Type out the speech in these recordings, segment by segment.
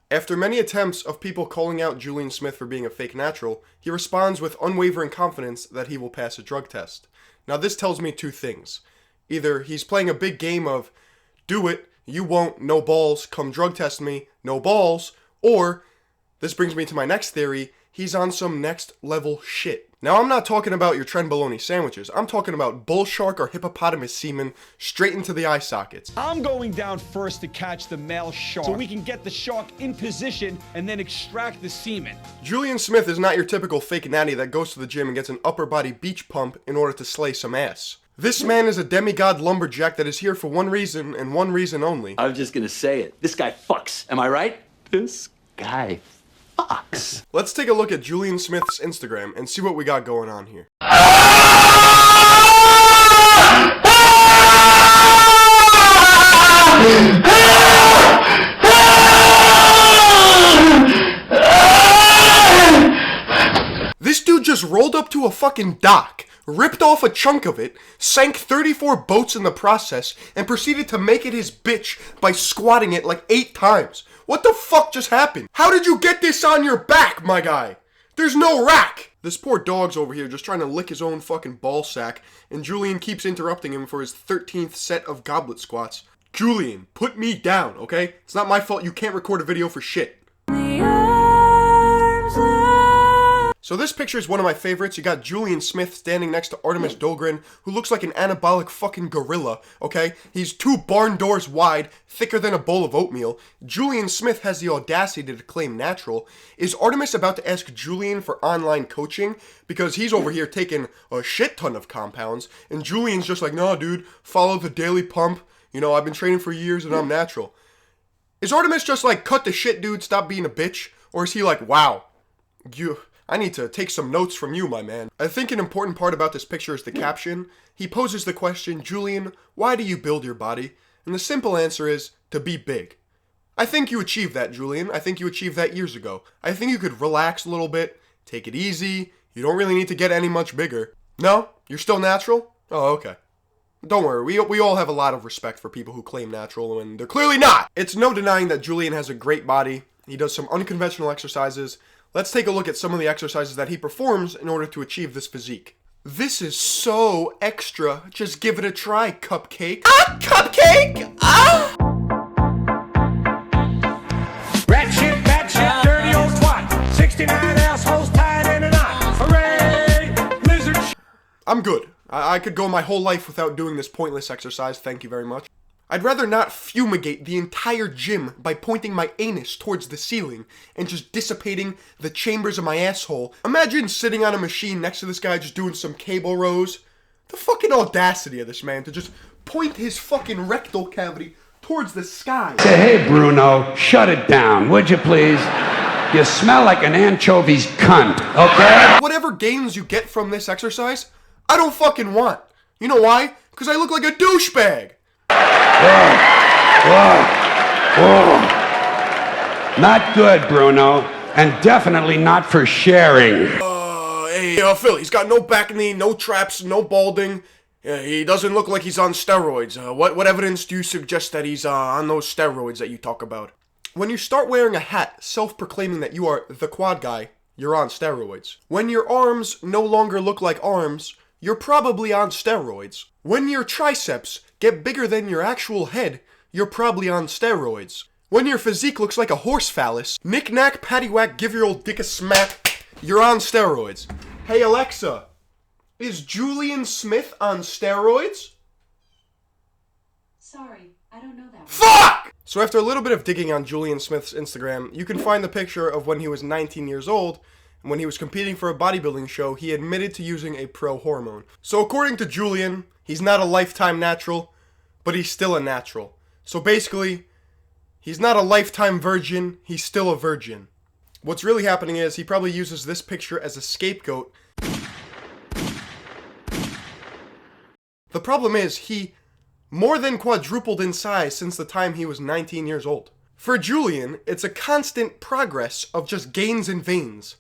After many attempts of people calling out Julian Smith for being a fake natural, he responds with unwavering confidence that he will pass a drug test. Now this tells me two things. Either he's playing a big game of, do it, you won't, no balls, come drug test me, no balls, or, this brings me to my next theory, he's on some next level shit. Now I'm not talking about your trenbolone sandwiches, I'm talking about bull shark or hippopotamus semen straight into the eye sockets. I'm going down first to catch the male shark so we can get the shark in position and then extract the semen. Julian Smith is not your typical fake natty that goes to the gym and gets an upper body beach pump in order to slay some ass. This man is a demigod lumberjack that is here for one reason and one reason only. I was just gonna say it. This guy fucks. Am I right? This guy fucks. Let's take a look at Julian Smith's Instagram and see what we got going on here. This dude just rolled up to a fucking dock, ripped off a chunk of it, sank 34 boats in the process, and proceeded to make it his bitch by squatting it like 8 times. What the fuck just happened? How did you get this on your back, my guy? There's no rack! This poor dog's over here just trying to lick his own fucking ball sack, and Julian keeps interrupting him for his 13th set of goblet squats. Julian, put me down, okay? It's not my fault you can't record a video for shit. So this picture is one of my favorites. You got Julian Smith standing next to Artemis Dogrin, who looks like an anabolic fucking gorilla, okay? He's 2 barn doors wide, thicker than a bowl of oatmeal. Julian Smith has the audacity to claim natural. Is Artemis about to ask Julian for online coaching? Because he's over here taking a shit ton of compounds, and Julian's just like, no, dude, follow the daily pump. You know, I've been training for years and I'm natural. Is Artemis just like, cut the shit, dude, stop being a bitch? Or is he like, wow, I need to take some notes from you, my man. I think an important part about this picture is the caption. He poses the question, Julian, why do you build your body? And the simple answer is, to be big. I think you achieved that, Julian. I think you achieved that years ago. I think you could relax a little bit, take it easy. You don't really need to get any much bigger. No? You're still natural? Oh, okay. Don't worry, we all have a lot of respect for people who claim natural, and they're clearly not! It's no denying that Julian has a great body. He does some unconventional exercises. Let's take a look at some of the exercises that he performs in order to achieve this physique. This is so extra. Just give it a try, cupcake. Ah, cupcake! Ah! Rat shit, dirty old twat. 69 assholes tied in a knot. Hooray! Lizard. I'm good. I could go my whole life without doing this pointless exercise, thank you very much. I'd rather not fumigate the entire gym by pointing my anus towards the ceiling and just dissipating the chambers of my asshole. Imagine sitting on a machine next to this guy just doing some cable rows. The fucking audacity of this man to just point his fucking rectal cavity towards the sky. Say, hey Bruno, shut it down, would you please? You smell like an anchovy's cunt, okay? Whatever gains you get from this exercise, I don't fucking want. You know why? Because I look like a douchebag. Not good, Bruno, and definitely not for sharing. Hey, Phil, he's got no back knee, no traps, no balding. He doesn't look like he's on steroids. What evidence do you suggest that he's on those steroids that you talk about? When you start wearing a hat self-proclaiming that you are the quad guy, you're on steroids. When your arms no longer look like arms, you're probably on steroids. When your triceps get bigger than your actual head, you're probably on steroids. When your physique looks like a horse phallus, knick-knack, paddywhack, give your old dick a smack, you're on steroids. Hey Alexa, is Julian Smith on steroids? Sorry, I don't know that one. Fuck! So after a little bit of digging on Julian Smith's Instagram, you can find the picture of when he was 19 years old, and when he was competing for a bodybuilding show, he admitted to using a Prohormone. So according to Julian, he's not a lifetime natural, but he's still a natural. So basically, he's not a lifetime virgin, he's still a virgin. What's really happening is he probably uses this picture as a scapegoat. The problem is he more than quadrupled in size since the time he was 19 years old. For Julian, it's a constant progress of just gains and veins.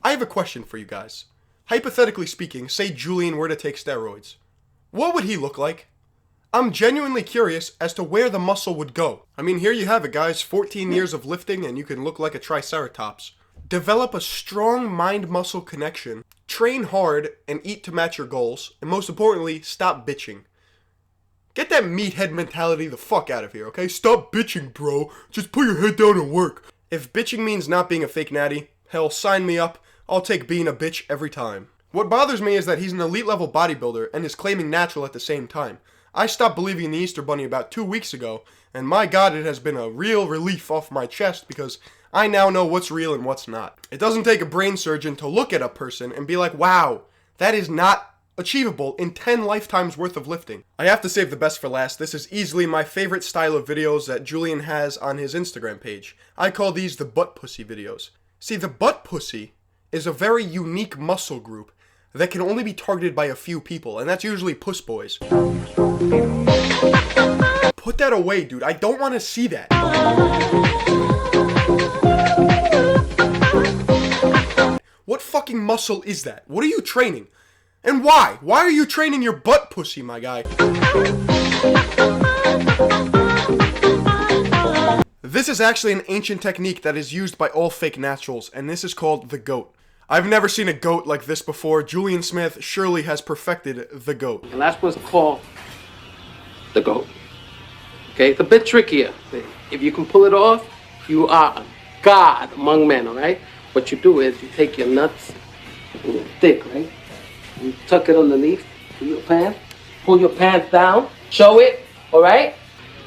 I have a question for you guys. Hypothetically speaking, say Julian were to take steroids. What would he look like? I'm genuinely curious as to where the muscle would go. I mean, here you have it, guys. 14 years of lifting and you can look like a triceratops. Develop a strong mind-muscle connection. Train hard and eat to match your goals. And most importantly, stop bitching. Get that meathead mentality the fuck out of here, okay? Stop bitching, bro. Just put your head down and work. If bitching means not being a fake natty, hell, sign me up. I'll take being a bitch every time. What bothers me is that he's an elite level bodybuilder and is claiming natural at the same time. I stopped believing in the Easter Bunny about 2 weeks ago, and my god, it has been a real relief off my chest because I now know what's real and what's not. It doesn't take a brain surgeon to look at a person and be like, wow, that is not achievable in 10 lifetimes worth of lifting. I have to save the best for last. This is easily my favorite style of videos that Julian has on his Instagram page. I call these the butt pussy videos. See, the butt pussy is a very unique muscle group that can only be targeted by a few people, and that's usually puss boys. Put that away, dude. I don't want to see that. What fucking muscle is that? What are you training? And why? Why are you training your butt pussy, my guy? This is actually an ancient technique that is used by all fake naturals, and this is called the goat. I've never seen a goat like this before. Julian Smith surely has perfected the goat. And that's what's called the goat. Okay, it's a bit trickier. If you can pull it off, you are a god among men, all right? What you do is you take your nuts and your dick, right? You tuck it underneath your pants, pull your pants down, show it, all right?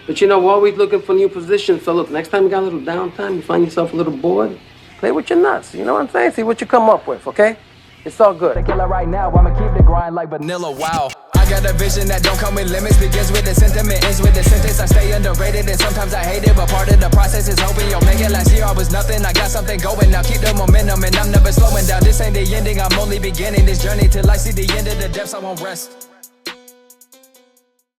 But you know, we're always looking for new positions. So look, next time you got a little downtime, you find yourself a little bored, play with your nuts. You know what I'm saying? See what you come up with, okay? It's all good. Killer right now, I'ma keep the grind like vanilla, wow. I got a vision that don't come with limits, begins with the sentiment, ends with the sentence. I stay underrated and sometimes I hate it, but part of the process is hoping you'll make it. Last year I was nothing, I got something going, now keep the momentum and I'm never slowing down. This ain't the ending, I'm only beginning this journey till I see the end of the depths, I won't rest.